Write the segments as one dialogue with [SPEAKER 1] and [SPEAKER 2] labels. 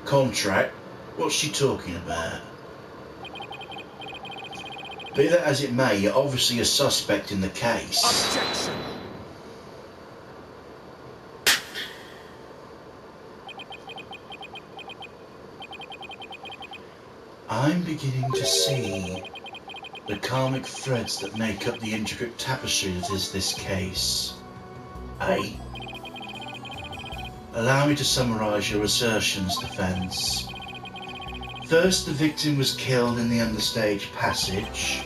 [SPEAKER 1] Contract? What's she talking about? Be that as it may, you're obviously a suspect in the case.
[SPEAKER 2] Objection!
[SPEAKER 1] I'm beginning to see the karmic threads that make up the intricate tapestry that is this case. Eh? Allow me to summarise your assertions, defence. First, the victim was killed in the understage passage.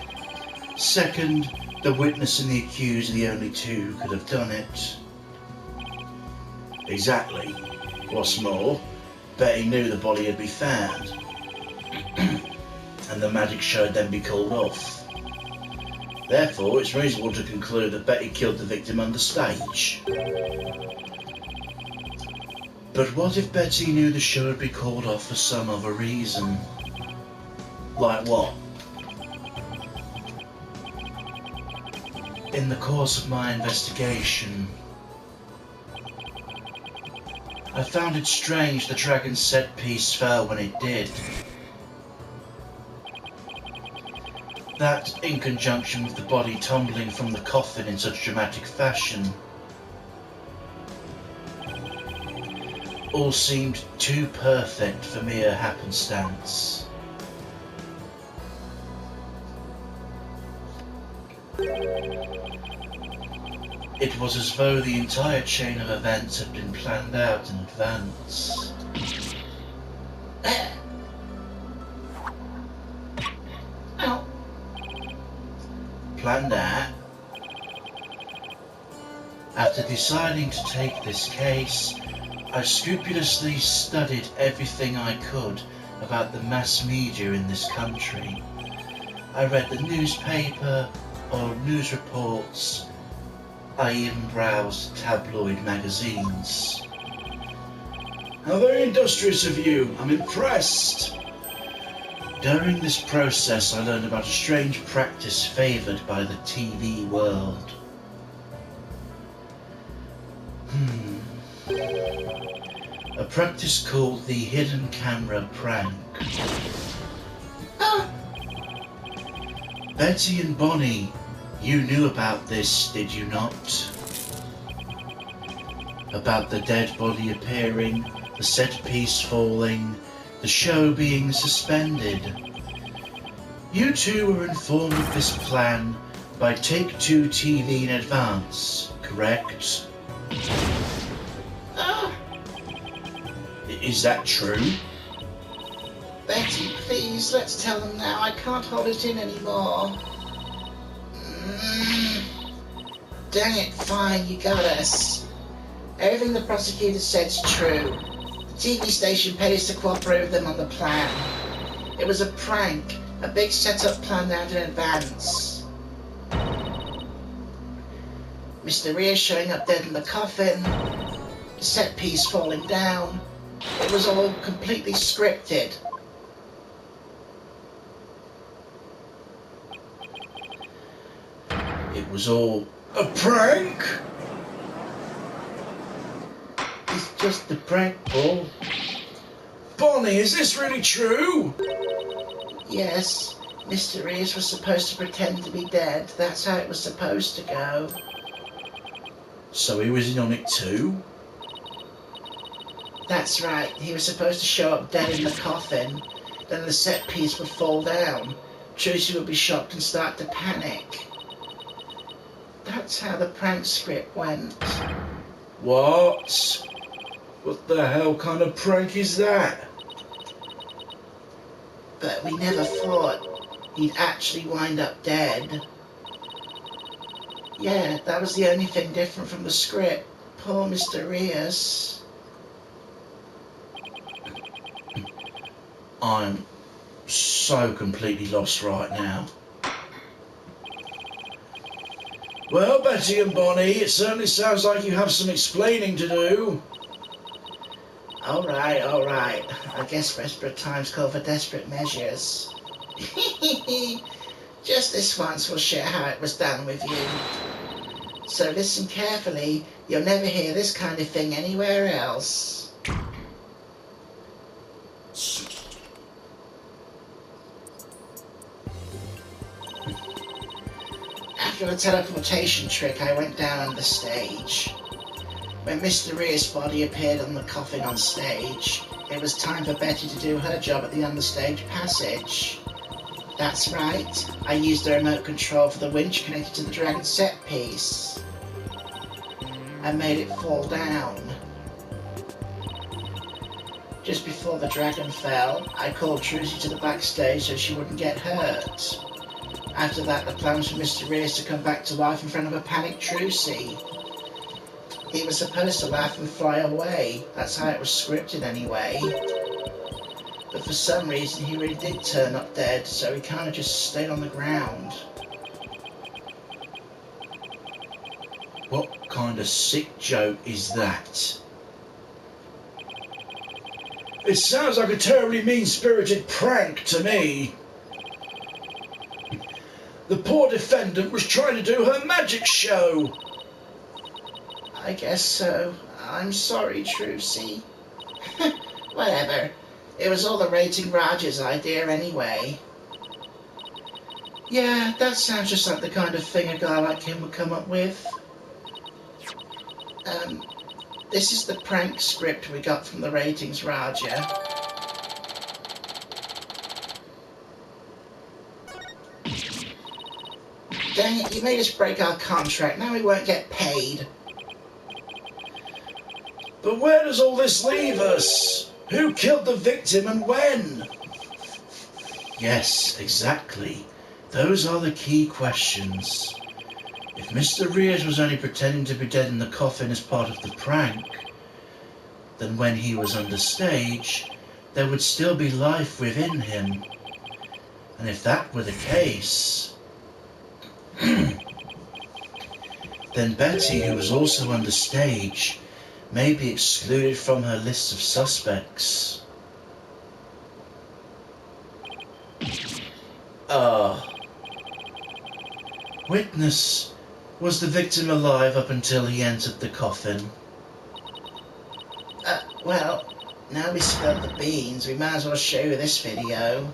[SPEAKER 1] Second, the witness and the accused are the only two who could have done it. Exactly. What's more, Betty knew the body had been found, and the magic show would then be called off. Therefore, it's reasonable to conclude that Betty killed the victim understage. But what if Betty knew the show would be called off for some other reason? Like what? In the course of my investigation, I found it strange the dragon's set piece fell when it did. That, in conjunction with the body tumbling from the coffin in such dramatic fashion, all seemed too perfect for mere happenstance. It was as though the entire chain of events had been planned out in advance.
[SPEAKER 3] Ow.
[SPEAKER 1] Planned out? After deciding to take this case, I scrupulously studied everything I could about the mass media in this country. I read the newspaper or news reports. I even browsed tabloid magazines.
[SPEAKER 4] How very industrious of you. I'm impressed.
[SPEAKER 1] During this process, I learned about a strange practice favoured by the TV world. A practice called the hidden camera prank. Betty and Bonnie, you knew about this, did you not? About the dead body appearing, the set piece falling, the show being suspended. You two were informed of this plan by Take-Two TV in advance, correct? Is that true?
[SPEAKER 3] Betty, please, let's tell them now. I can't hold it in anymore. Dang it, fine, you got us. Everything the prosecutor said's true. The TV station paid us to cooperate with them on the plan. It was a prank, a big setup planned out in advance. Mr. Rhea showing up dead in the coffin, the set piece falling down. It was all completely scripted.
[SPEAKER 1] It was all a prank?
[SPEAKER 3] It's just a prank, Paul.
[SPEAKER 4] Bonnie, is this really true?
[SPEAKER 3] Yes, Mr. Reeves was supposed to pretend to be dead. That's how it was supposed to go.
[SPEAKER 1] So he was in on it too?
[SPEAKER 3] That's right, he was supposed to show up dead in the coffin. Then the set piece would fall down. Tracy would be shocked and start to panic. That's how the prank script went.
[SPEAKER 4] What? What the hell kind of prank is that?
[SPEAKER 3] But we never thought he'd actually wind up dead. Yeah, that was the only thing different from the script. Poor Mr. Reyes.
[SPEAKER 1] I'm so completely lost right now.
[SPEAKER 4] Well, Betty and Bonnie, it certainly sounds like you have some explaining to do.
[SPEAKER 3] All right. I guess desperate times call for desperate measures. Just this once we'll share how it was done with you. So listen carefully. You'll never hear this kind of thing anywhere else. After a teleportation trick, I went down on the stage. When Mysterious Body appeared on the coffin on stage, it was time for Betty to do her job at the understage passage. That's right, I used the remote control for the winch connected to the dragon set piece. I made it fall down. Just before the dragon fell, I called Trucy to the backstage so she wouldn't get hurt. After that, the plan was for Mysterious to come back to life in front of a panicked Trucy. He was supposed to laugh and fly away. That's how it was scripted anyway. But for some reason he really did turn up dead, so he kind of just stayed on the ground.
[SPEAKER 1] What kind of sick joke is that?
[SPEAKER 4] It sounds like a terribly mean-spirited prank to me. The poor defendant was trying to do her magic show.
[SPEAKER 3] I guess so. I'm sorry, Trucy. Whatever. It was all the Rating Raj's idea anyway. Yeah, that sounds just like the kind of thing a guy like him would come up with. This is the prank script we got from the Ratings Raja. Dang it, you made us break our contract. Now we won't get paid.
[SPEAKER 4] But where does all this leave us? Who killed the victim and when?
[SPEAKER 1] Yes, exactly. Those are the key questions. If Mr. Reyes was only pretending to be dead in the coffin as part of the prank, then when he was understage, there would still be life within him. And if that were the case, then Betty, who was also understage, may be excluded from her list of suspects. Witness, was the victim alive up until he entered the coffin?
[SPEAKER 3] Well, now we spilled the beans, we might as well show you this video.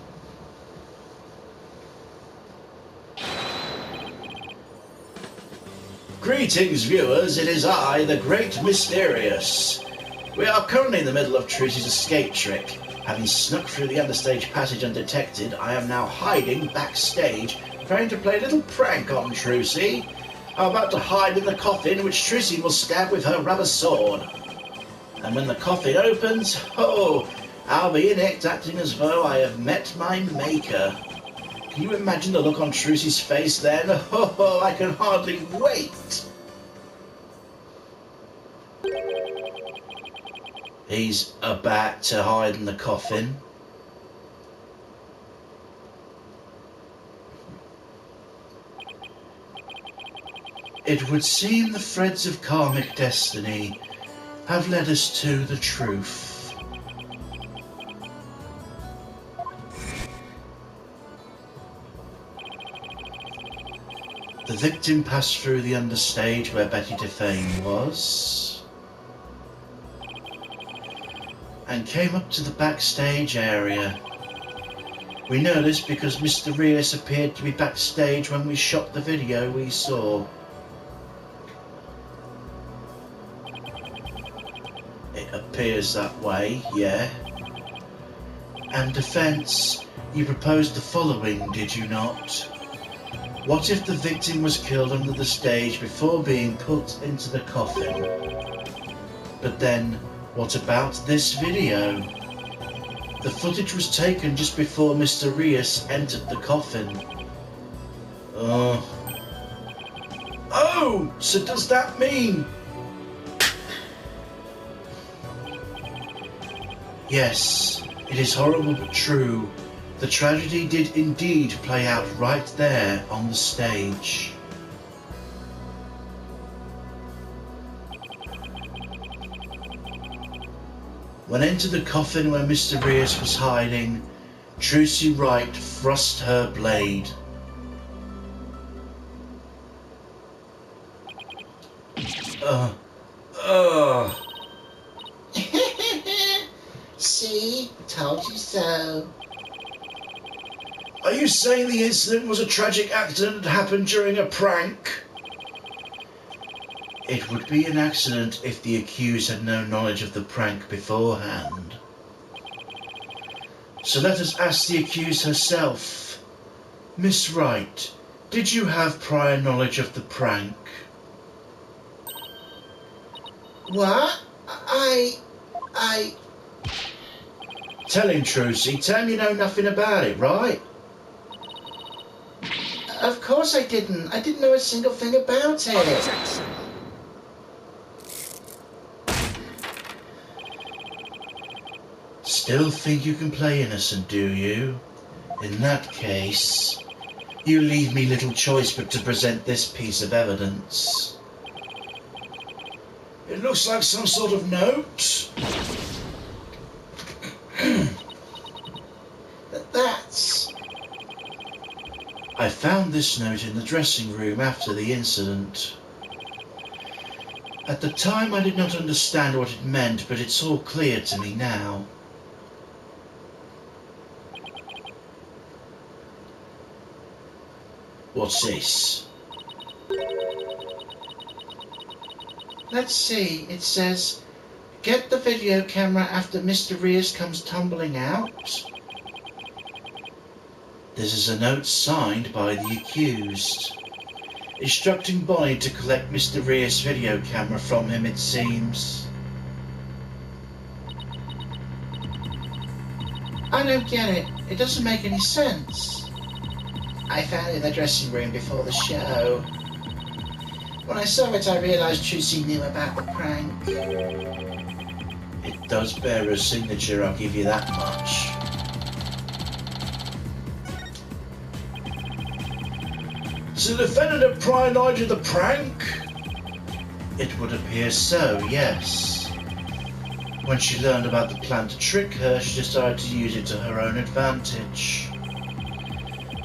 [SPEAKER 4] Greetings, viewers. It is I, the Great Mysterious. We are currently in the middle of Trucy's escape trick. Having snuck through the understage passage undetected, I am now hiding backstage, trying to play a little prank on Trucy. I'm about to hide in the coffin, which Trucy will stab with her rubber sword. And when the coffin opens, I'll be in it, acting as though I have met my maker. Can you imagine the look on Trucy's face then? I can hardly wait.
[SPEAKER 1] He's about to hide in the coffin. It would seem the threads of karmic destiny have led us to the truth. The victim passed through the understage where Betty Defane was, and came up to the backstage area. We know this because Mr. Reyes appeared to be backstage when we shot the video we saw. It appears that way, yeah. And defence, you proposed the following, did you not? What if the victim was killed under the stage before being put into the coffin? But then, what about this video? The footage was taken just before Mr. Reyes entered the coffin. Oh, so does that mean... Yes, it is horrible but true. The tragedy did indeed play out right there on the stage. When into the coffin where Mr. Reyes was hiding, Trucy Wright thrust her blade.
[SPEAKER 3] See? Told you so.
[SPEAKER 4] Are you saying the incident was a tragic accident that happened during a prank?
[SPEAKER 1] It would be an accident if the accused had no knowledge of the prank beforehand. So let us ask the accused herself. Miss Wright, did you have prior knowledge of the prank?
[SPEAKER 3] What? I...
[SPEAKER 1] Tell him, Trucy. Tell him you know nothing about it, right?
[SPEAKER 3] Of course I didn't. I didn't know a single thing about it.
[SPEAKER 2] Objection.
[SPEAKER 1] Still think you can play innocent, do you? In that case, you leave me little choice but to present this piece of evidence.
[SPEAKER 4] It looks like some sort of note.
[SPEAKER 3] That's...
[SPEAKER 1] I found this note in the dressing room after the incident. At the time I did not understand what it meant, but it's all clear to me now. What's this?
[SPEAKER 3] Let's see. It says, get the video camera after Mr. Rears comes tumbling out.
[SPEAKER 1] This is a note signed by the accused, instructing Bonnie to collect Mr. Rears' video camera from him, it seems.
[SPEAKER 3] I don't get it. It doesn't make any sense. I found it in the dressing room before the show. When I saw it, I realised Trucy knew about the prank.
[SPEAKER 1] It does bear a signature, I'll give you that much.
[SPEAKER 4] So the defendant had prior knowledge of the prank?
[SPEAKER 1] It would appear so, yes. When she learned about the plan to trick her, she decided to use it to her own advantage.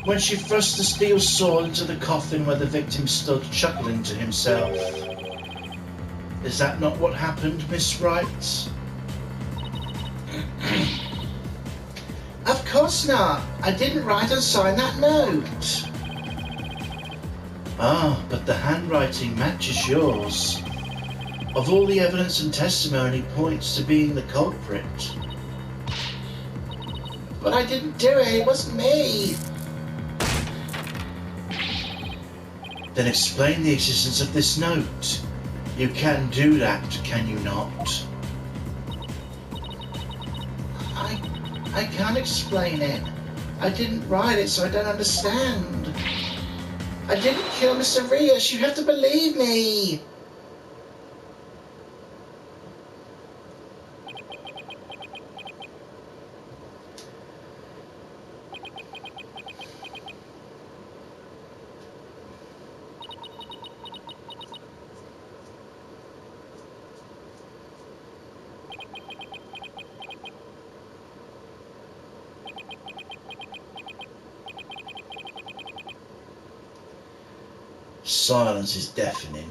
[SPEAKER 1] When she thrust the steel sword into the coffin where the victim stood chuckling to himself. Is that not what happened, Miss Wright?
[SPEAKER 3] Of course not. I didn't write and sign that note.
[SPEAKER 1] Ah, but the handwriting matches yours. Of all the evidence and testimony points to being the culprit.
[SPEAKER 3] But I didn't do it. It wasn't me.
[SPEAKER 1] Then explain the existence of this note. You can do that, can you not?
[SPEAKER 3] I can't explain it. I didn't write it, so I don't understand. I didn't kill Mr. Rios. You have to believe me.
[SPEAKER 1] Silence is deafening.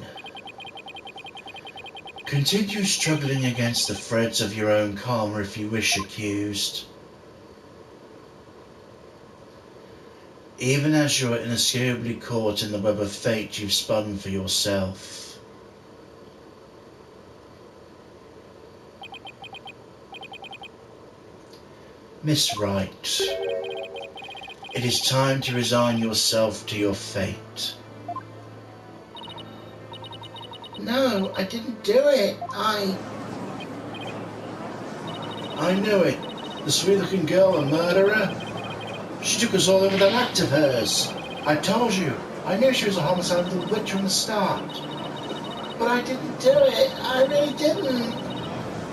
[SPEAKER 1] Continue struggling against the threads of your own karma if you wish, accused. Even as you are inescapably caught in the web of fate you've spun for yourself. Miss Wright, it is time to resign yourself to your fate.
[SPEAKER 3] No, I didn't do it.
[SPEAKER 1] I knew it. The sweet-looking girl, a murderer. She took us all in with that act of hers. I told you. I knew she was a homicidal witch from the start.
[SPEAKER 3] But I didn't do it. I really didn't.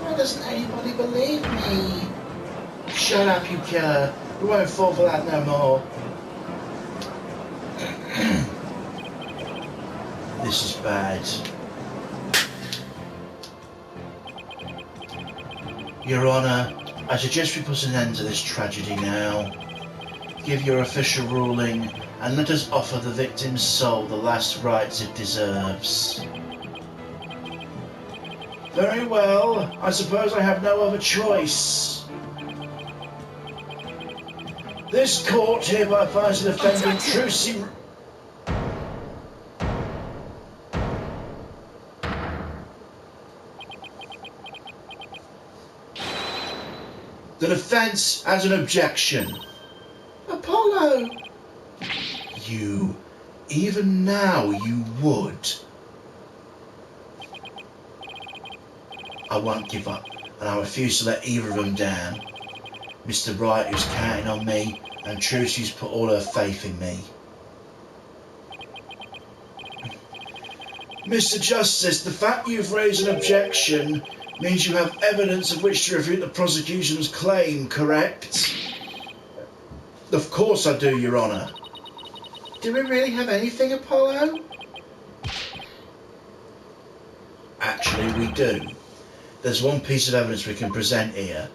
[SPEAKER 3] Why doesn't anybody believe me?
[SPEAKER 1] Shut up, you killer. We won't fall for that no more. This is bad. Your Honour, I suggest we put an end to this tragedy now. Give your official ruling, and let us offer the victim's soul the last rites it deserves.
[SPEAKER 4] Very well. I suppose I have no other choice. This court hereby finds the defendant Trucy... The defence has an objection.
[SPEAKER 3] Apollo!
[SPEAKER 4] You... Even now you would. I won't give up, and I refuse to let either of them down. Mr. Wright, who's counting on me, and Trucy's put all her faith in me. Mr. Justice, the fact you've raised an objection means you have evidence of which to refute the prosecution's claim, correct? Of course I do, Your Honour.
[SPEAKER 3] Do we really have anything, Apollo?
[SPEAKER 4] Actually, we do. There's one piece of evidence we can present here.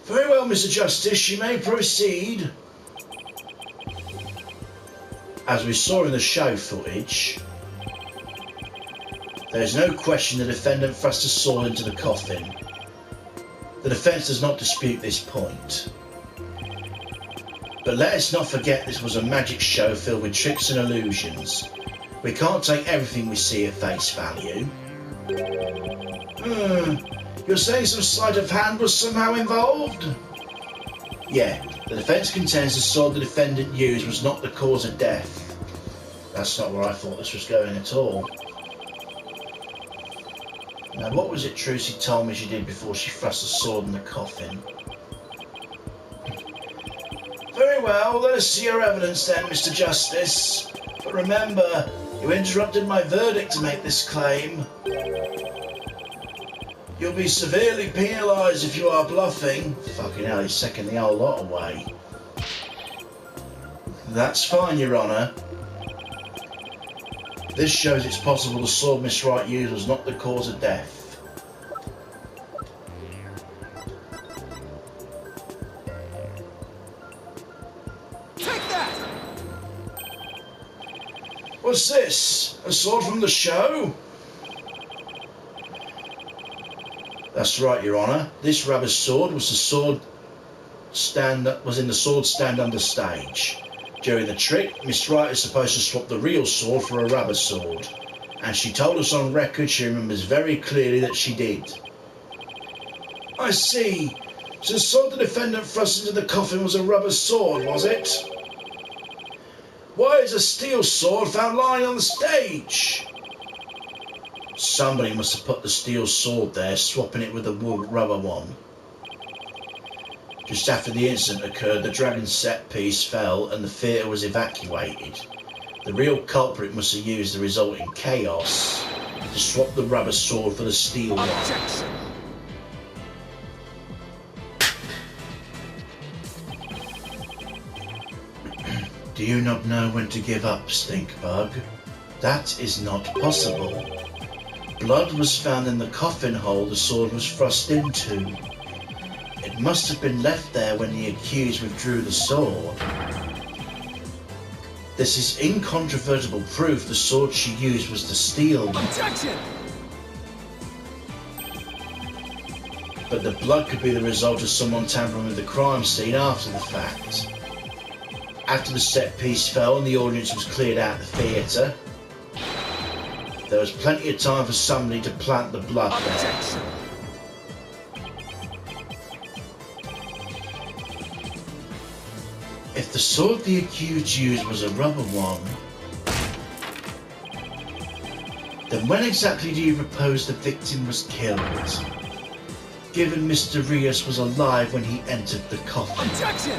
[SPEAKER 4] Very well, Mr. Justice, you may proceed. As we saw in the show footage, there is no question the defendant thrust a sword into the coffin. The defence does not dispute this point. But let us not forget this was a magic show filled with tricks and illusions. We can't take everything we see at face value. You're saying some sleight of hand was somehow involved? Yeah, the defence contends the sword the defendant used was not the cause of death. That's not where I thought this was going at all. Now, what was it Trucy told me she did before she thrust the sword in the coffin? Very well, let us see your evidence then, Mr. Justice. But remember, you interrupted my verdict to make this claim. You'll be severely penalised if you are bluffing. Fucking hell, he's second the whole lot away. That's fine, Your Honour. This shows it's possible the sword Miss Wright used was not the cause of death.
[SPEAKER 2] Take that!
[SPEAKER 4] What's this? A sword from the show? That's right, Your Honour. This rubber sword was the sword stand that was in the sword stand on the stage. During the trick, Miss Wright is supposed to swap the real sword for a rubber sword, and she told us on record she remembers very clearly that she did. I see. So the sword the defendant thrust into the coffin was a rubber sword, was it? Why is a steel sword found lying on the stage? Somebody must have put the steel sword there, swapping it with the rubber one. Just after the incident occurred, the dragon set piece fell and the theatre was evacuated. The real culprit must have used the resulting chaos to swap the rubber sword for the steel one.
[SPEAKER 2] Objection!
[SPEAKER 4] Do you not know when to give up, Stinkbug? That is not possible. Blood was found in the coffin hole the sword was thrust into. It must have been left there when the accused withdrew the sword. This is incontrovertible proof the sword she used was the steel one.
[SPEAKER 2] Objection!
[SPEAKER 4] But the blood could be the result of someone tampering with the crime scene after the fact. After the set piece fell and the audience was cleared out of the theatre, there was plenty of time for somebody to plant the blood there.
[SPEAKER 2] Objection!
[SPEAKER 4] If the sword the accused used was a rubber one, then when exactly do you propose the victim was killed? Given Mr. Rios was alive when he entered the coffin.
[SPEAKER 2] Objection!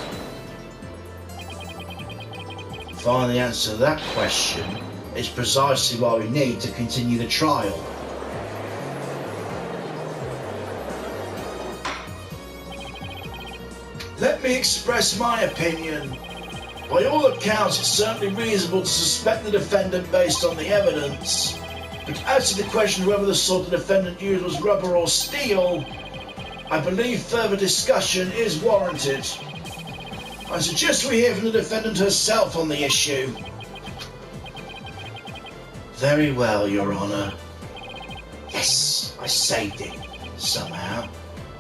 [SPEAKER 4] Finding the answer to that question is precisely why we need to continue the trial. Let me express my opinion. By all accounts, it's certainly reasonable to suspect the defendant based on the evidence. But as to the question of whether the sword the defendant used was rubber or steel, I believe further discussion is warranted. I suggest we hear from the defendant herself on the issue. Very well, Your Honour. Yes, I saved it. Somehow.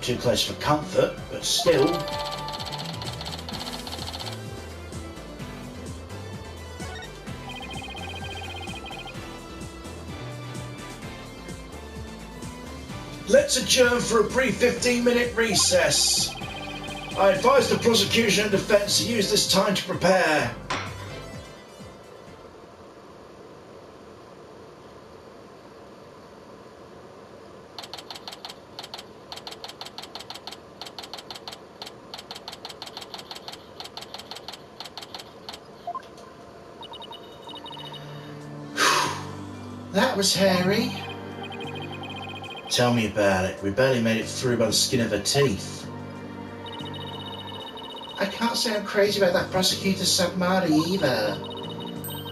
[SPEAKER 4] Too close for comfort, but still. Let's adjourn for a brief 15-minute recess. I advise the prosecution and defence to use this time to prepare.
[SPEAKER 3] That was hairy.
[SPEAKER 1] Tell me about it. We barely made it through by the skin of her teeth.
[SPEAKER 3] I can't say I'm crazy about that prosecutor Submarty either.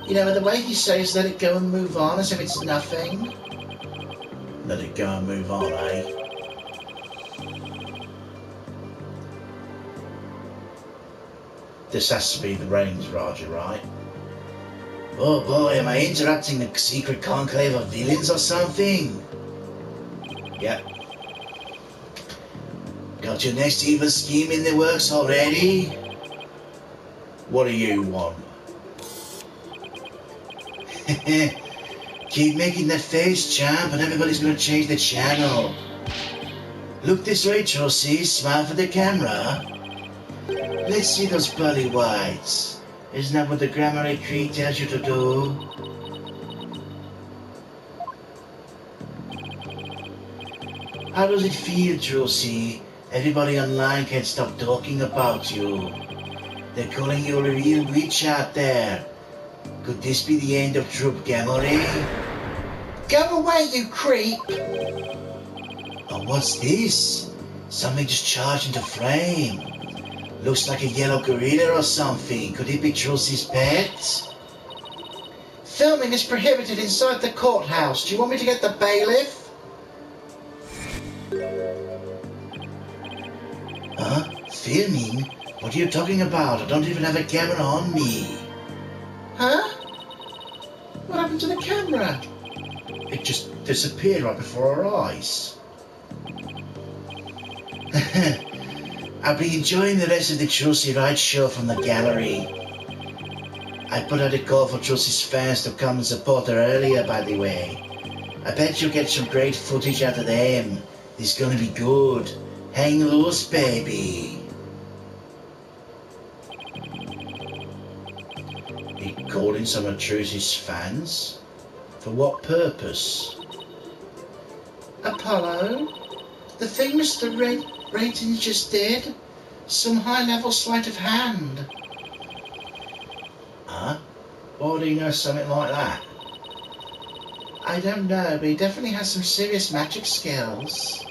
[SPEAKER 3] You know, the way he says let it go and move on as if it's nothing.
[SPEAKER 1] Let it go and move on, eh? This has to be the Rains, Roger, right?
[SPEAKER 4] Oh boy, am I interrupting the secret conclave of villains or something?
[SPEAKER 1] Yep.
[SPEAKER 4] Got your next evil scheme in the works already?
[SPEAKER 1] What do you want?
[SPEAKER 4] Keep making that face, champ, and everybody's gonna change the channel. Look this way, Trosy. Smile for the camera. Let's see those pearly whites. Isn't that what the grammar creed tells you to do? How does it feel, Trosy? Everybody online can't stop talking about you. They're calling you a real witch out there. Could this be the end of Troop Gamory?
[SPEAKER 3] Go away, you creep!
[SPEAKER 4] Oh, what's this? Something just charged into flame. Looks like a yellow gorilla or something. Could it be Trosy's pet?
[SPEAKER 3] Filming is prohibited inside the courthouse. Do you want me to get the bailiff?
[SPEAKER 4] Huh? Filming? What are you talking about? I don't even have a camera on me.
[SPEAKER 3] Huh? What happened to the camera?
[SPEAKER 1] It just disappeared right before our eyes.
[SPEAKER 4] I'll be enjoying the rest of the Trosy Ride show from the gallery. I put out a call for Trosy's fans to come and support her earlier, by the way. I bet you'll get some great footage out of them. It's gonna be good. Hang loose, baby.
[SPEAKER 1] He called in some of Trosy's fans? For what purpose?
[SPEAKER 3] Apollo? The thing Mr. Ratings just did? Some high-level sleight of hand.
[SPEAKER 1] Huh? Why would he know something like that?
[SPEAKER 3] I don't know, but he definitely has some serious magic skills.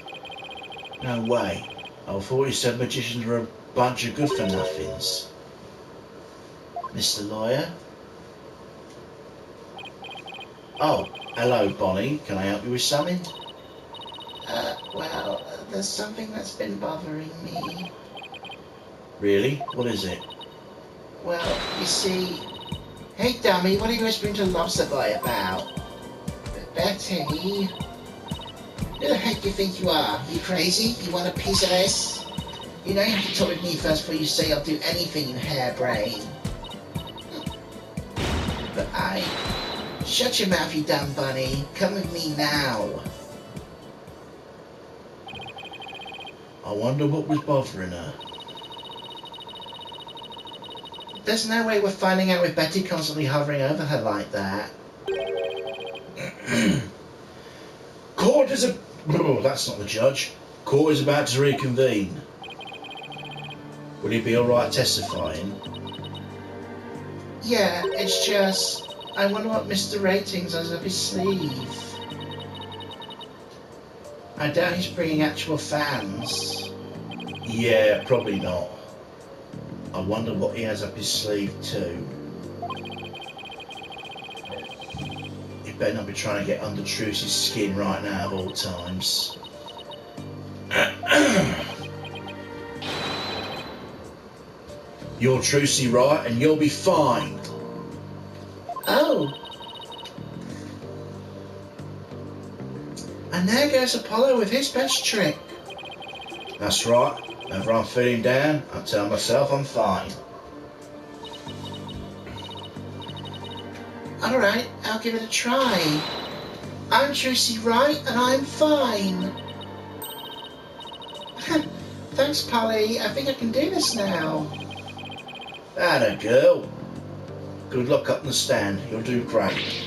[SPEAKER 1] No way. I thought you said magicians were a bunch of good-for-nothings. Mr. Lawyer? Oh, hello, Bonnie. Can I help you with something?
[SPEAKER 3] Well, there's something that's been bothering me.
[SPEAKER 1] Really? What is it?
[SPEAKER 3] Well, you see... Hey, dummy, what are you whispering to Lobster Boy about? Betty... Who the heck do you think you are? You crazy? You want a piece of this? You know you have to talk with me first before you say I'll do anything, you harebrain. But Shut your mouth, you dumb bunny. Come with me now.
[SPEAKER 1] I wonder what was bothering her.
[SPEAKER 3] There's no way we're finding out with Betty constantly hovering over her like that.
[SPEAKER 1] Court is Oh, that's not the judge. Court is about to reconvene. Would he be alright testifying?
[SPEAKER 3] Yeah, it's just... I wonder what Mr. Ratings has up his sleeve. I doubt he's bringing actual fans.
[SPEAKER 1] Yeah, probably not. I wonder what he has up his sleeve too. He better not be trying to get under Truce's skin right now of all times. You're Trucy, right? And you'll be fine.
[SPEAKER 3] Oh. And there goes Apollo with his best trick.
[SPEAKER 1] That's right. Whenever I'm feeling down, I tell myself I'm fine.
[SPEAKER 3] Alright, I'll give it a try. I'm Trucy Wright and I'm fine. Thanks, Polly. I think I can do this now.
[SPEAKER 4] Atta girl. Good luck up in the stand. You'll do great.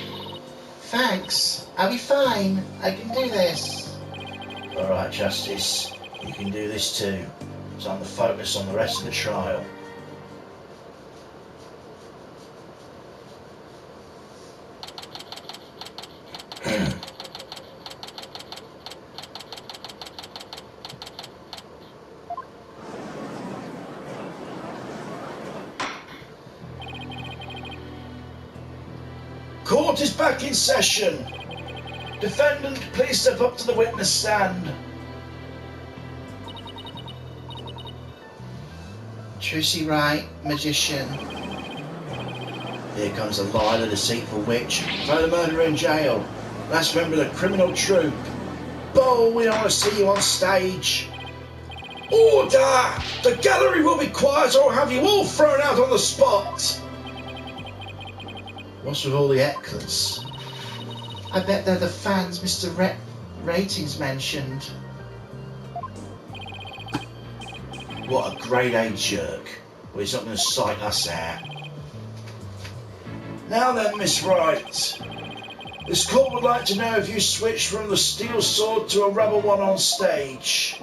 [SPEAKER 3] Thanks. I'll be fine. I can do this.
[SPEAKER 4] All right, Justice. You can do this too. Time to focus on the rest of the trial. Court is back in session. Defendant, please step up to the witness stand.
[SPEAKER 3] Trucy Wright, magician.
[SPEAKER 4] Here comes the lie, the deceitful witch. Throw the murderer in jail. Last member of the criminal troupe. Bull, we don't want to see you on stage. Order! The gallery will be quiet or I'll have you all thrown out on the spot. What's with all the hecklers?
[SPEAKER 3] I bet they're the fans Mr. Ratings mentioned.
[SPEAKER 4] What a grade A jerk. Well, he's not going to sight us out. Now then, Miss Wright. This court would like to know if you switched from the steel sword to a rubber one on stage.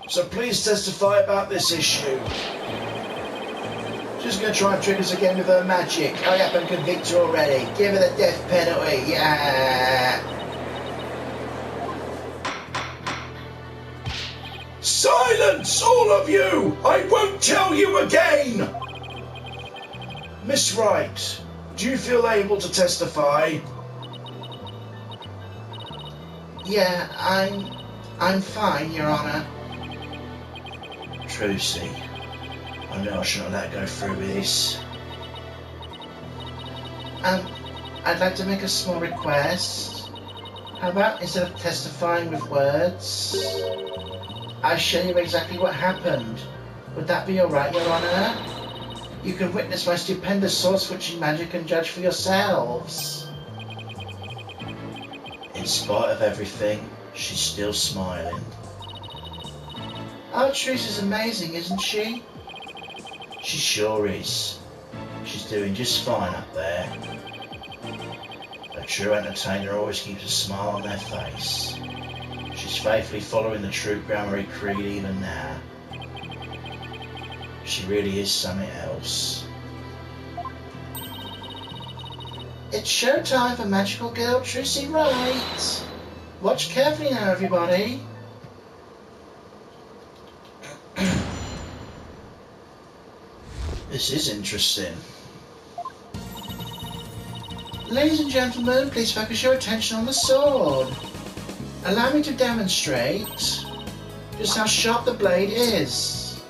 [SPEAKER 4] So please testify about this issue. She's going to try and trick us again with her magic. Hurry up and convict her already. Give her the death penalty. Yeah. Silence, all of you! I won't tell you again! Miss Wright, do you feel able to testify?
[SPEAKER 3] Yeah, I'm fine, Your Honor.
[SPEAKER 4] Trucy, I know I shouldn't let her go through with this.
[SPEAKER 3] I'd like to make a small request. How about instead of testifying with words, I show you exactly what happened? Would that be alright, Your Honor? You can witness my stupendous sword-switching magic and judge for yourselves.
[SPEAKER 4] In spite of everything, she's still smiling.
[SPEAKER 3] Oh, Trucy's amazing, isn't she?
[SPEAKER 4] She sure is. She's doing just fine up there. A true entertainer always keeps a smile on their face. She's faithfully following the true Grammary Creed even now. She really is something else.
[SPEAKER 3] It's showtime for magical girl Trucy Wright. Watch carefully now, everybody.
[SPEAKER 4] This is interesting.
[SPEAKER 3] Ladies and gentlemen, please focus your attention on the sword. Allow me to demonstrate just how sharp the blade is.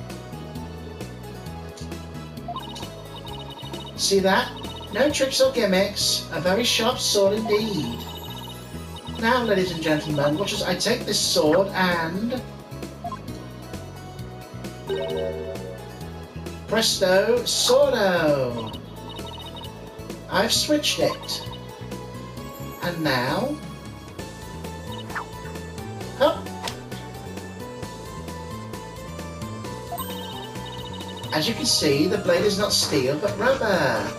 [SPEAKER 3] See that? No tricks or gimmicks, a very sharp sword indeed. Now, ladies and gentlemen, watch as I take this sword and... Presto, swordo! I've switched it. And now... Up. As you can see, the blade is not steel but rubber.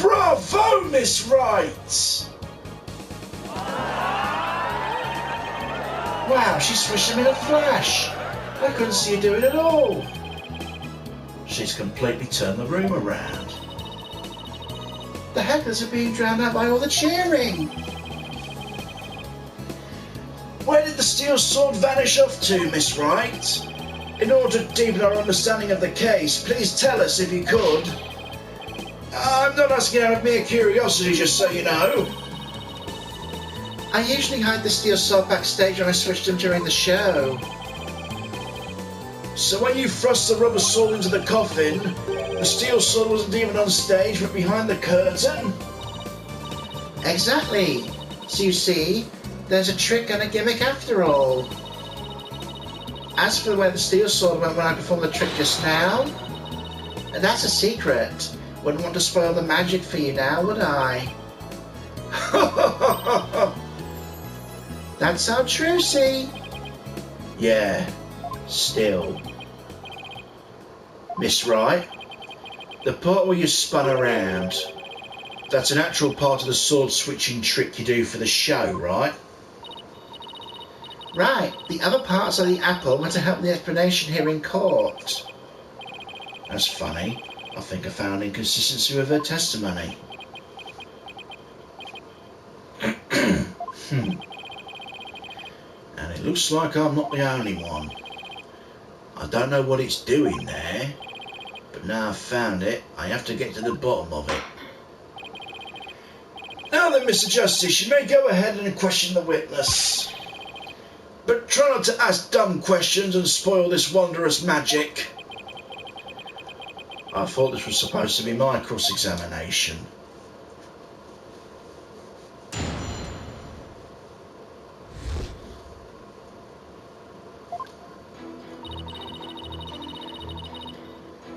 [SPEAKER 4] Bravo, Miss Wright!
[SPEAKER 3] Wow, she switched them in a flash. I couldn't see her do it at all.
[SPEAKER 4] She's completely turned the room around.
[SPEAKER 3] The hecklers are being drowned out by all the cheering.
[SPEAKER 4] Where did the steel sword vanish off to, Miss Wright? In order to deepen our understanding of the case, please tell us if you could. I'm not asking out of mere curiosity, just so you know.
[SPEAKER 3] I usually hide the steel sword backstage when I switch them during the show.
[SPEAKER 4] So when you thrust the rubber sword into the coffin, the steel sword wasn't even on stage but behind the curtain?
[SPEAKER 3] Exactly. So you see, there's a trick and a gimmick after all. As for where the steel sword went when I performed the trick just now, that's a secret. Wouldn't want to spoil the magic for you now, would I? That's our Trucy.
[SPEAKER 4] Yeah, still. Miss Wright, the part where you spun around, that's an actual part of the sword switching trick you do for the show, right?
[SPEAKER 3] Right, the other parts of the apple were to help the explanation here in court.
[SPEAKER 4] That's funny. I think I found inconsistency with her testimony. And it looks like I'm not the only one. I don't know what it's doing there, but now I've found it, I have to get to the bottom of it. Now then, Mr. Justice, you may go ahead and question the witness. But try not to ask dumb questions and spoil this wondrous magic. I thought this was supposed to be my cross-examination.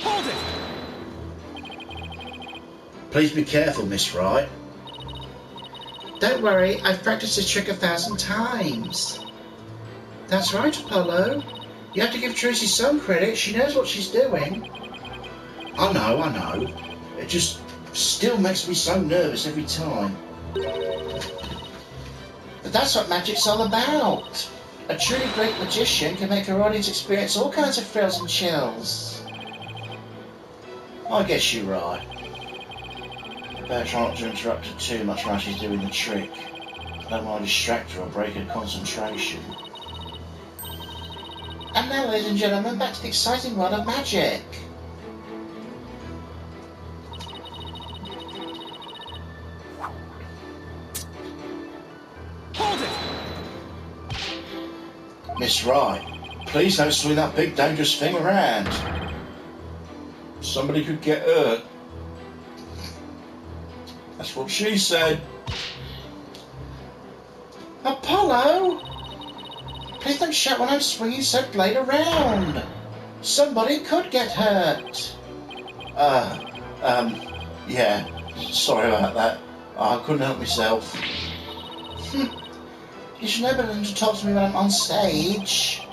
[SPEAKER 2] Hold it!
[SPEAKER 4] Please be careful, Miss Wright.
[SPEAKER 3] Don't worry, I've practiced this trick 1,000 times. That's right, Apollo. You have to give Trucy some credit. She knows what she's doing.
[SPEAKER 4] I know. It just still makes me so nervous every time.
[SPEAKER 3] But that's what magic's all about. A truly great magician can make her audience experience all kinds of thrills and chills.
[SPEAKER 4] I guess you're right. I better try not to interrupt her too much while she's doing the trick. I don't want to distract her or break her concentration.
[SPEAKER 3] And now, ladies and gentlemen, back to the exciting world of magic.
[SPEAKER 2] Hold it!
[SPEAKER 4] Miss Wright, please don't swing that big dangerous thing around. Somebody could get hurt. That's what she said.
[SPEAKER 3] Apollo! Please don't shout when I'm swinging said blade around. Somebody could get hurt.
[SPEAKER 4] Yeah, sorry about that. I couldn't help myself.
[SPEAKER 3] You should know better than to talk to me when I'm on stage.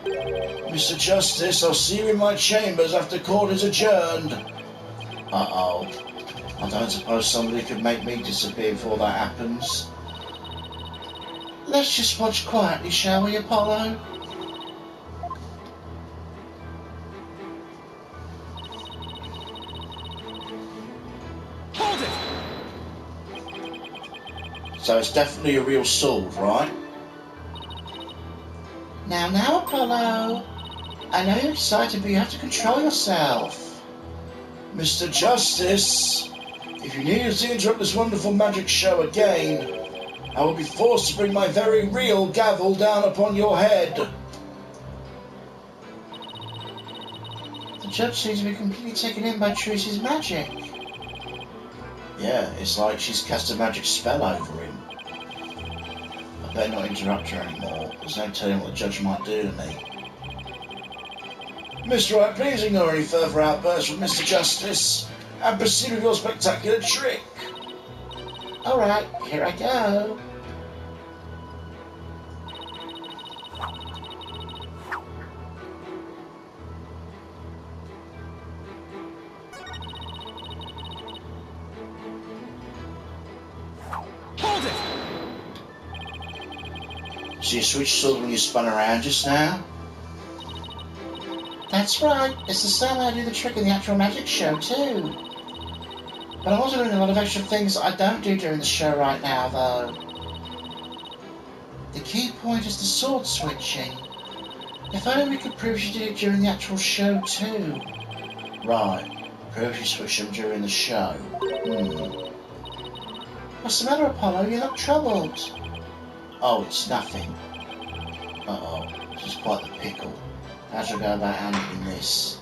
[SPEAKER 4] Mr. Justice, I'll see you in my chambers after court is adjourned. Uh-oh. I don't suppose somebody could make me disappear before that happens.
[SPEAKER 3] Let's just watch quietly, shall we, Apollo?
[SPEAKER 2] Hold it!
[SPEAKER 4] So it's definitely a real sword, right?
[SPEAKER 3] Now, Apollo. I know you're excited, but you have to control yourself.
[SPEAKER 4] Mr. Justice, if you need us to interrupt this wonderful magic show again, I will be forced to bring my very real gavel down upon your head.
[SPEAKER 3] The judge seems to be completely taken in by Trucy's magic.
[SPEAKER 4] Yeah, it's like she's cast a magic spell over him. I better not interrupt her anymore. There's no telling what the judge might do to me. Miss Wright, please ignore any further outbursts from Mr. Justice and proceed with your spectacular trick.
[SPEAKER 3] Alright, here I go.
[SPEAKER 2] Hold it!
[SPEAKER 4] So you switched sword when you spun around just now?
[SPEAKER 3] That's right. It's the same way I do the trick in the actual magic show, too. But I'm also doing a lot of extra things that I don't do during the show right now, though. The key point is the sword switching. If only we could prove she did it during the actual show, too.
[SPEAKER 4] Right. Prove you switched them during the show.
[SPEAKER 3] What's the matter, Apollo? You look troubled.
[SPEAKER 4] Oh, it's nothing. Uh-oh. This is quite the pickle. How shall I go about handling this?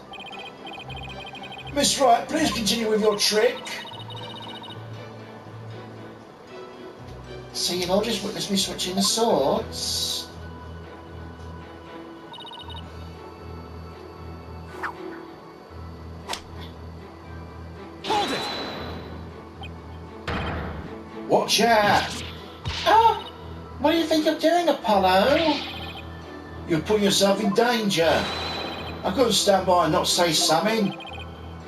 [SPEAKER 4] Miss Wright, please continue with your trick.
[SPEAKER 3] So you've all just witnessed me switching the swords?
[SPEAKER 2] Hold it!
[SPEAKER 4] Watch out!
[SPEAKER 3] Oh, what do you think you're doing, Apollo?
[SPEAKER 4] You're putting yourself in danger. I couldn't stand by and not say something.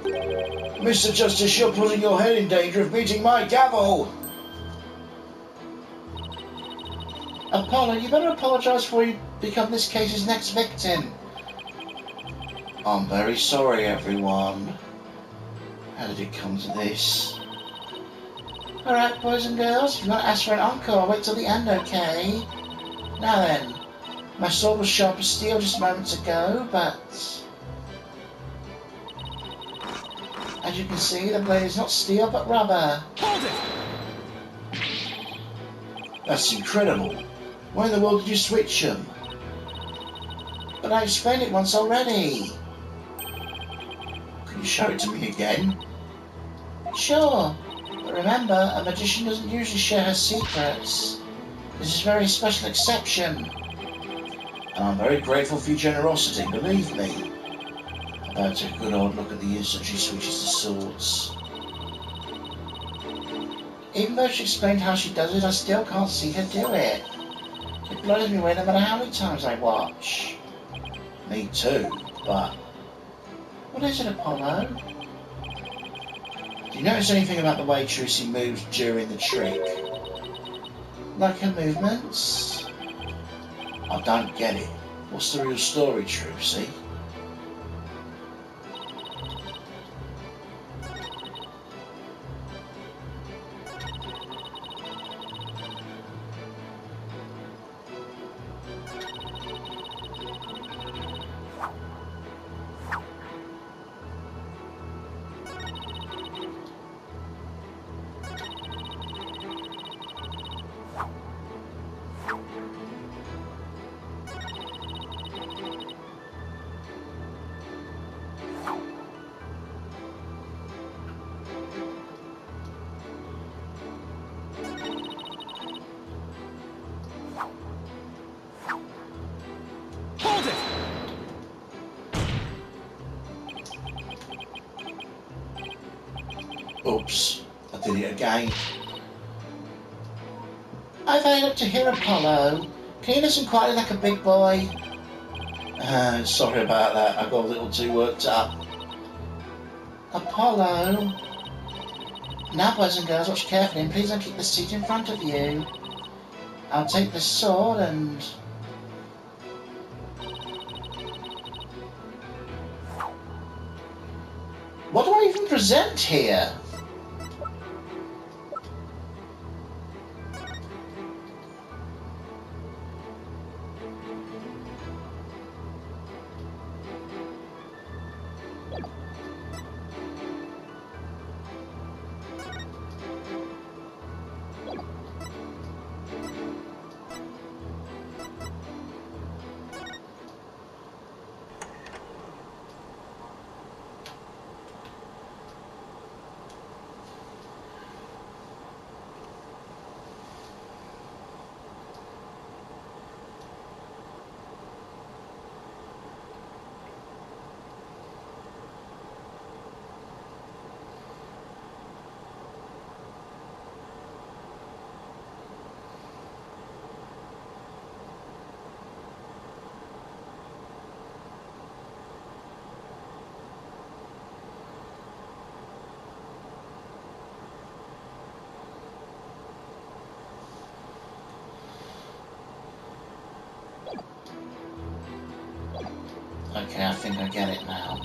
[SPEAKER 4] Mr. Justice, you're putting your head in danger of meeting my gavel.
[SPEAKER 3] Apollo, you better apologise before you become this case's next victim.
[SPEAKER 4] I'm very sorry, everyone. How did it come to this?
[SPEAKER 3] Alright, boys and girls, if you want to ask for an encore, I'll wait till the end, okay? Now then, my sword was sharp as steel just moments ago, but as you can see, the blade is not steel but rubber.
[SPEAKER 2] Hold it!
[SPEAKER 4] That's incredible. Why in the world did you switch them?
[SPEAKER 3] But I explained it once already.
[SPEAKER 4] Can you show it to me again?
[SPEAKER 3] Sure, but remember, a magician doesn't usually share her secrets. This is a very special exception.
[SPEAKER 4] And I'm very grateful for your generosity, believe me. I better take a good old look at the instant she switches the swords.
[SPEAKER 3] Even though she explained how she does it, I still can't see her do it. It blows me away no matter how many times I watch.
[SPEAKER 4] Me too, but
[SPEAKER 3] What is it, Apollo?
[SPEAKER 4] do you notice anything about the way Trucy moves during the trick?
[SPEAKER 3] Like her movements?
[SPEAKER 4] I don't get it. What's the real story, Trucy?
[SPEAKER 2] Hold it!
[SPEAKER 4] Oops, I did it again.
[SPEAKER 3] I've had up to here, Apollo. Can you listen quietly like a big boy?
[SPEAKER 4] Sorry about that, I got a little too worked up.
[SPEAKER 3] Apollo. Now, boys and girls, watch carefully and please don't keep the seat in front of you. I'll take the sword and... What do I even present here? Okay, I think I get it now.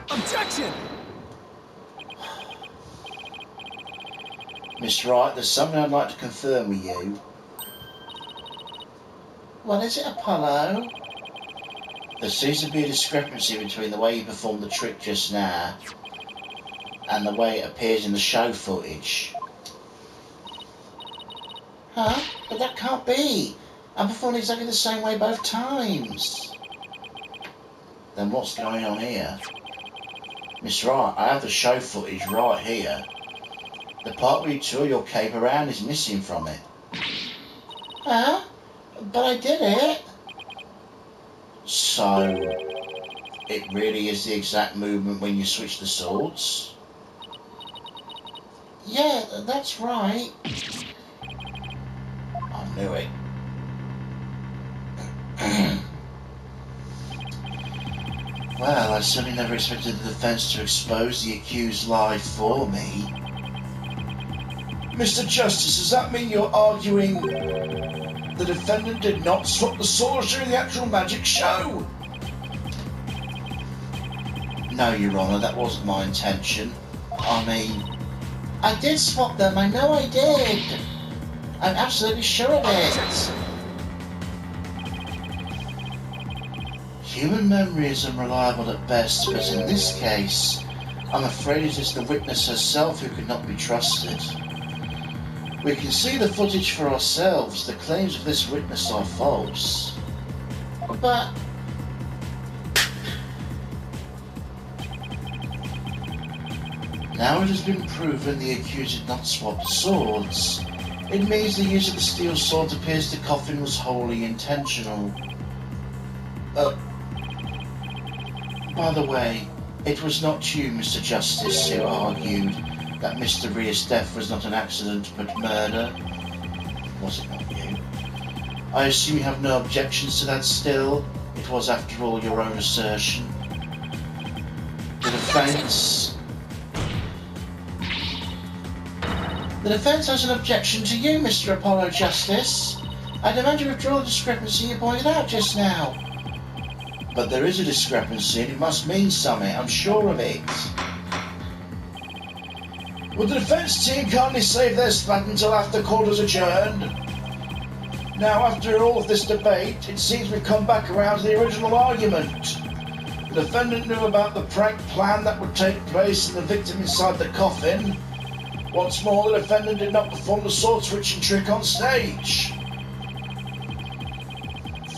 [SPEAKER 2] Objection!
[SPEAKER 4] Miss Wright, there's something I'd like to confirm with you.
[SPEAKER 3] What is it, Apollo?
[SPEAKER 4] There seems to be a discrepancy between the way you performed the trick just now and the way it appears in the show footage.
[SPEAKER 3] Huh? But that can't be. I performed exactly the same way both times.
[SPEAKER 4] Then what's going on here? Miss Wright, I have the show footage right here. The part where you twirl your cape around is missing from it.
[SPEAKER 3] Huh? But I did it.
[SPEAKER 1] So, it really is the exact movement when you switch the swords?
[SPEAKER 3] Yeah, that's right.
[SPEAKER 1] I knew it. Well, I certainly never expected the defense to expose the accused lie for me. Mr. Justice, does that mean you're arguing the defendant did not swap the swords during the actual magic show? No, Your Honour, that wasn't my intention. I mean,
[SPEAKER 3] I did swap them, I know I did. I'm absolutely sure of it.
[SPEAKER 1] human memory is unreliable at best, but in this case, I'm afraid it is the witness herself who cannot be trusted. We can see the footage for ourselves. The claims of this witness are false.
[SPEAKER 3] But
[SPEAKER 1] Now it has been proven the accused did not swap swords. It means the use of the steel sword appears the coffin was wholly intentional. By the way, it was not you, Mr. Justice, who argued that Mr. Ria's death was not an accident but murder. Was it not you? I assume you have no objections to that still. It was, after all, your own assertion. The defense...
[SPEAKER 3] the defense has an objection to you, Mr. Apollo Justice. I demand you withdraw the discrepancy you pointed out just now.
[SPEAKER 1] But there is a discrepancy, and it must mean something, I'm sure of it. Would the defence team kindly save their spat until after court is adjourned? Now, after all of this debate, it seems we've come back around to the original argument. The defendant knew about the prank plan that would take place and the victim inside the coffin. What's more, the defendant did not perform the sword-switching trick on stage.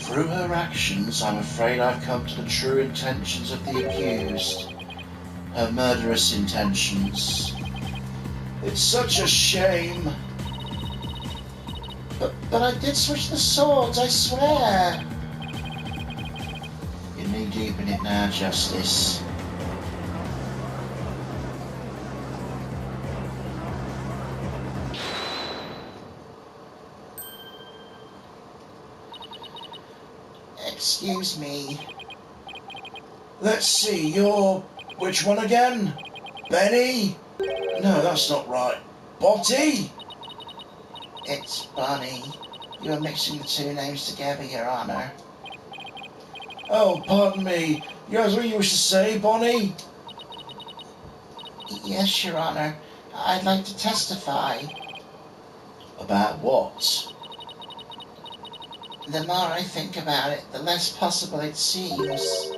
[SPEAKER 1] Through her actions, I'm afraid I've come to the true intentions of the accused. Her murderous intentions. It's such a shame.
[SPEAKER 3] But I did switch the swords, I swear.
[SPEAKER 1] You're knee-deep in it now, Justice.
[SPEAKER 3] Excuse me.
[SPEAKER 1] Let's see, you're... which one again? Benny? No, that's not right. Botty?
[SPEAKER 3] It's Bonnie. You are mixing the two names together, Your Honor.
[SPEAKER 1] Oh, pardon me. You have something you wish to say, Bonnie?
[SPEAKER 3] Yes, Your Honor. I'd like to testify.
[SPEAKER 1] About what?
[SPEAKER 3] The more I think about it, the less possible it seems.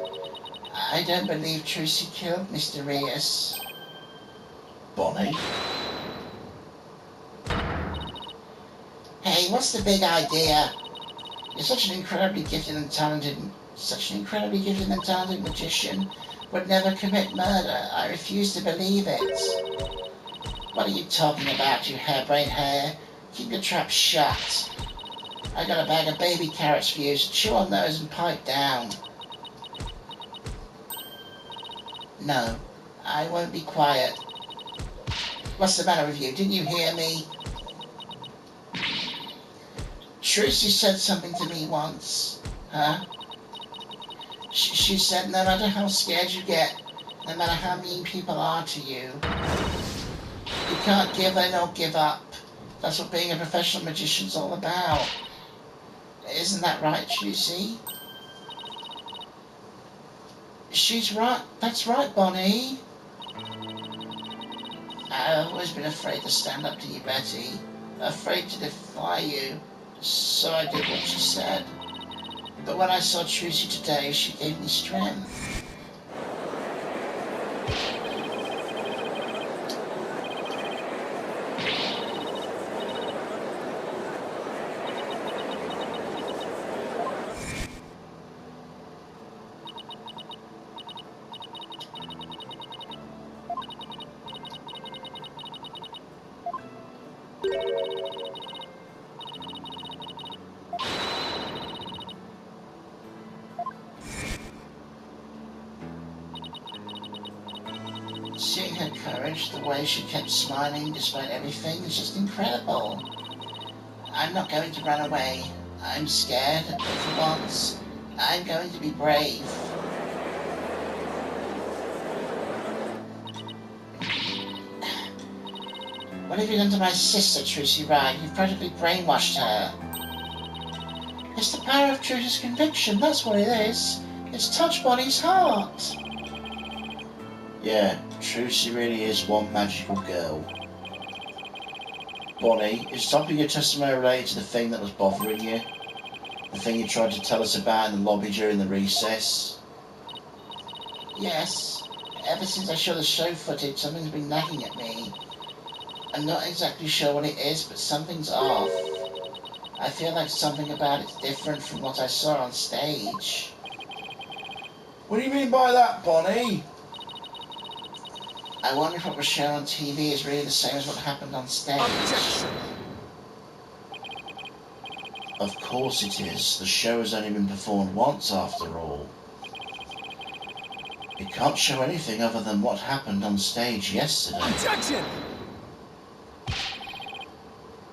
[SPEAKER 3] I don't believe Trucy killed Mr. Rias.
[SPEAKER 1] Bonnie?
[SPEAKER 3] Hey, what's the big idea? You're such an incredibly gifted and talented magician, would never commit murder. I refuse to believe it. What are you talking about, you harebrained hare? Keep your trap shut. I got a bag of baby carrots for you, so chew on those and pipe down. No, I won't be quiet. What's the matter with you? Didn't you hear me? Trucy said something to me once. Huh? She said no matter how scared you get, no matter how mean people are to you, you can't give in or give up. That's what being a professional magician's all about. Isn't that right, Trucy? She's right. That's right, Bonnie. I've always been afraid to stand up to you, Betty. Afraid to defy you. So I did what she said. But when I saw Trucy today, she gave me strength. Seeing her courage, the way she kept smiling despite everything, is just incredible. I'm not going to run away. I'm scared, but for once, I'm going to be brave. What have you done to my sister, Trucy Ryan? You've practically brainwashed her. It's the power of Trucy's conviction, that's what it is. It's touched Bonnie's heart.
[SPEAKER 4] Yeah, Trucy really is one magical girl. Bonnie, is something your testimony related to the thing that was bothering you? The thing you tried to tell us about in the lobby during the recess?
[SPEAKER 3] Yes. Ever since I saw the show footage, something's been nagging at me. I'm not exactly sure what it is, but something's off. I feel like something about it's different from what I saw on stage.
[SPEAKER 4] What do you mean by that, Bonnie?
[SPEAKER 3] I wonder if what was shown on TV is really the same as what happened on stage.
[SPEAKER 2] Objection!
[SPEAKER 4] Of course it is. The show has only been performed once, after all. It can't show anything other than what happened on stage yesterday.
[SPEAKER 2] Objection!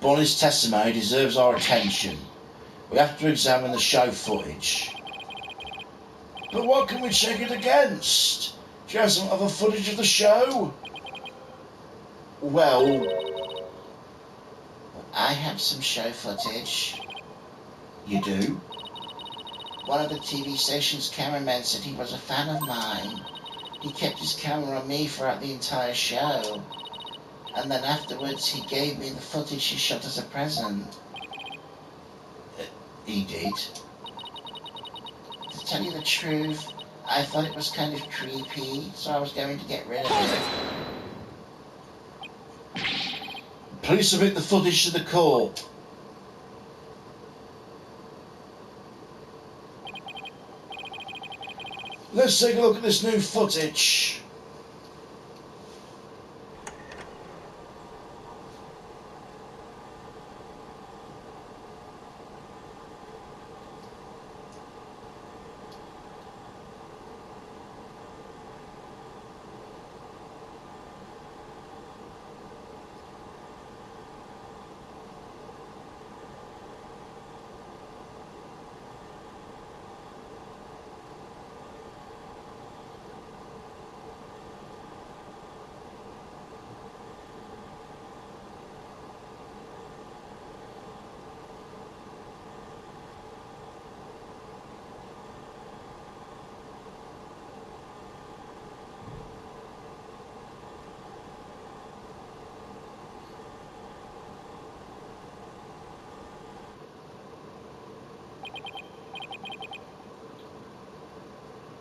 [SPEAKER 4] Bonnie's testimony deserves our attention. We have to examine the show footage. But what can we check it against? Do you have some other footage of the show?
[SPEAKER 3] Well, I have some show footage.
[SPEAKER 4] You do?
[SPEAKER 3] One of the TV station's cameramen said he was a fan of mine. He kept his camera on me throughout the entire show. And then afterwards he gave me the footage he shot as a present.
[SPEAKER 4] He did?
[SPEAKER 3] To tell you the truth, I thought it was kind of creepy, so I was going to get rid of
[SPEAKER 2] Hold
[SPEAKER 3] it.
[SPEAKER 2] it!
[SPEAKER 4] Please submit the footage to the court. Let's take a look at this new footage.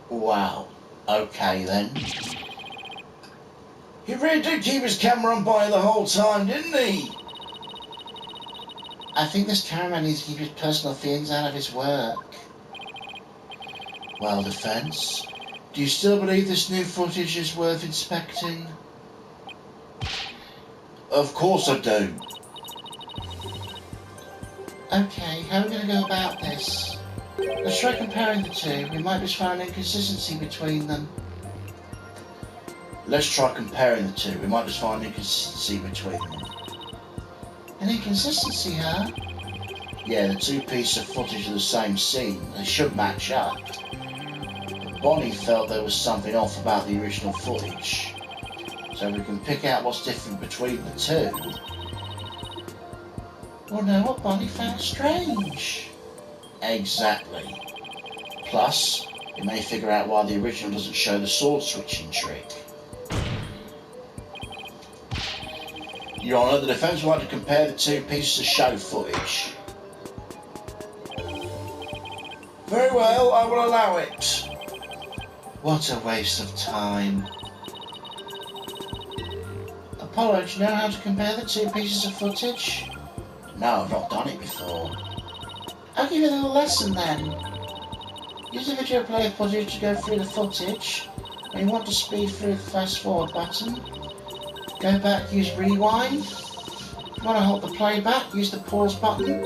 [SPEAKER 4] Wow. Okay then. He really did keep his camera on Bonnie the whole time, didn't he?
[SPEAKER 3] I think this cameraman needs to keep his personal feelings out of his work.
[SPEAKER 4] Well, defence, do you still believe this new footage is worth inspecting? Of course I do.
[SPEAKER 3] Okay, how are we going to go about this? Let's try comparing the two. We might just find an inconsistency between them.
[SPEAKER 4] Let's try comparing the two. We might just find an inconsistency between them.
[SPEAKER 3] An inconsistency, huh?
[SPEAKER 4] Yeah, the two pieces of footage are the same scene. They should match up. But Bonnie felt there was something off about the original footage. So we can pick out what's different between the two.
[SPEAKER 3] We'll know what Bonnie found strange.
[SPEAKER 4] Exactly. Plus, we may figure out why the original doesn't show the sword switching trick. Your Honour, the defence would like to compare the two pieces of show footage. Very well, I will allow it.
[SPEAKER 3] What a waste of time. Apollo, do you know how to compare the two pieces of footage?
[SPEAKER 4] No, I've not done it before.
[SPEAKER 3] I'll give you a little lesson then. Use the video player footage to go through the footage. When you want to speed through the fast forward button, go back, use rewind. If you want to hold the playback, use the pause button.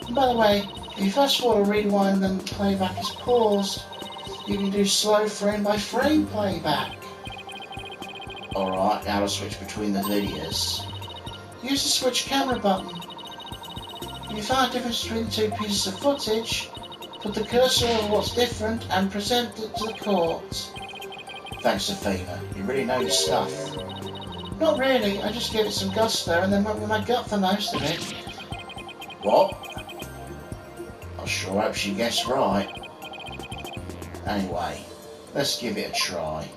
[SPEAKER 3] And by the way, if you fast forward or rewind and the playback is paused, you can do slow frame by frame playback. Alright, now I'll switch between the videos. Use the switch camera button. If you find a difference between the two pieces of footage, put the cursor over what's different and present it to the court. Thanks, Sophia. You really know your stuff. Not really, I just gave it some gusto and then went with my gut for most of it. What? I sure hope she guessed right. Anyway, let's give it a try.